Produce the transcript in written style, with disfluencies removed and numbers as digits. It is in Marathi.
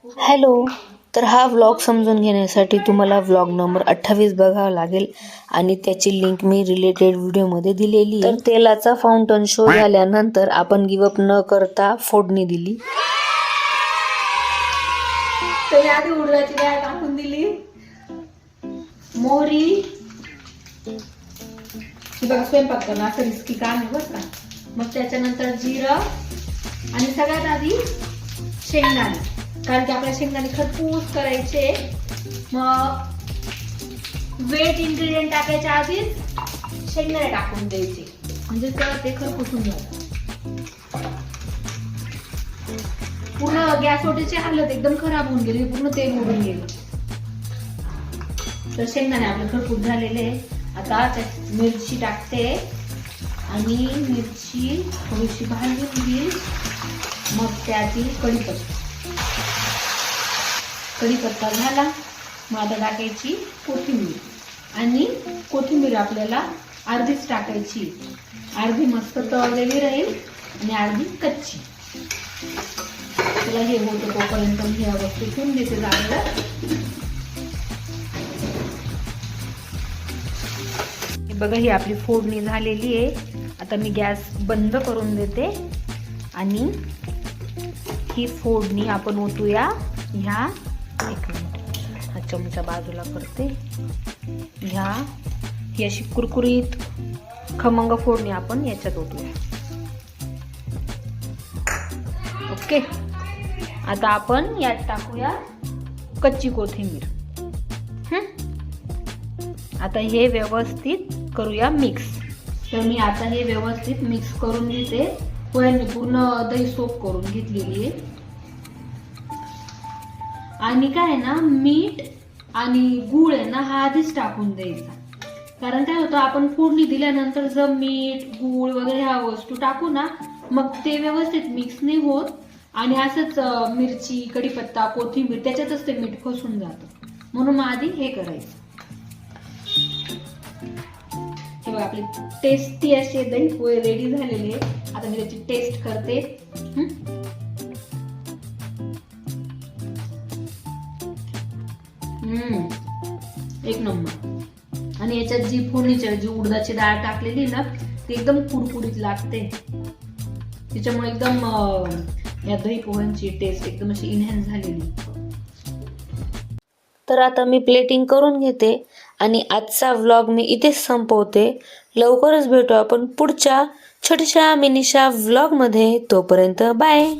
हॅलो. तर हा व्लॉग समजून घेण्यासाठी तुम्हाला व्लॉग नंबर 28 बघावा लागेल आणि त्याची लिंक मी रिलेटेड व्हिडिओमध्ये दिलेली आहे. तर तेलाचा फाउंटन शो झाल्यानंतर आपण गिवअप न करता फोडणी दिली. तर आधी उडदाची डाळ टाकून दिली, मोहरी, बघा स्वयंपाक करणं असं रिस्की काम आहे बरं का. मग त्याच्यानंतर जिरं आणि सगळ्यात आधी शेंगदाणे, कारण की आपल्या शेंगदाणे खरपूस करायचे. मग वेट इन्ग्रेडियंट टाकायच्या आधीच शेंगदाणे टाकून द्यायचे, म्हणजे ते खरपूसून जातात. पूर्ण गॅसवरची हालत एकदम खराब होऊन गेली, पूर्ण तेल उडून गेलं. तर शेंगदाणे आपले खरपूस झालेले. आता मिरची टाकते आणि मिरची थोडीशी भाजून घेईल. मग त्यातील कढीपत्ता झाला. मग आता टाकायची कोथिंबीर, आणि कोथिंबीर आपल्याला अर्धीच टाकायची, अर्धी मस्त तळलेली राहील आणि अर्धी कच्ची. त्याला हे होतं तोपर्यंत मी ह्या वस्तू ठेवून देते जागेवर. बघा ही आपली फोडणी झालेली आहे. आता मी गॅस बंद करून देते आणि ही फोडणी आपण ओतूया ह्या, एक मिनिट हा चमचा बाजूला करते, ही अशी कुरकुरीत खमंग फोडणी आपण याच्यात ओतूया. ओके. आता आपण यात टाकूया कच्ची कोथिंबीर. आता हे व्यवस्थित करूया मिक्स. तर मी आता हे व्यवस्थित मिक्स करून घेते. पोह्यांनी पूर्ण दही सोप करून घेतलेली आहे. आणि काय ना, मीठ आणि गूळ आहे ना हा आधीच टाकून द्यायचा. कारण काय होतं, आपण फोडणी दिल्यानंतर जर मीठ गूळ वगैरे ह्या वस्तू टाकू ना, मग ते व्यवस्थित मिक्स नाही होत आणि असंच मिरची, कढीपत्ता, कोथिंबीर त्याच्यातच ते मीठ फसून जातं. म्हणून मग आधी हे करायचं. हे बघा आपली टेस्टी असे दही पोहे रेडी झालेले. आता मी त्याची टेस्ट करते. एक नंबर. आणि याच्यात जी फोडणीची जी उडदाची डाळ टाकलेली ना, ती एकदम कुरकुरीत लागते. त्याच्यामुळे एकदम या दही पोह्यांची टेस्ट एकदम अशी इन्हॅन्स झालेली. तर आता मी प्लेटिंग करून घेते आणि आजचा व्लॉग मी इथेच संपवते. लवकरच भेटू आपण पुढच्या छोट्याशा मिनीशा व्लॉगमध्ये. तोपर्यंत बाय.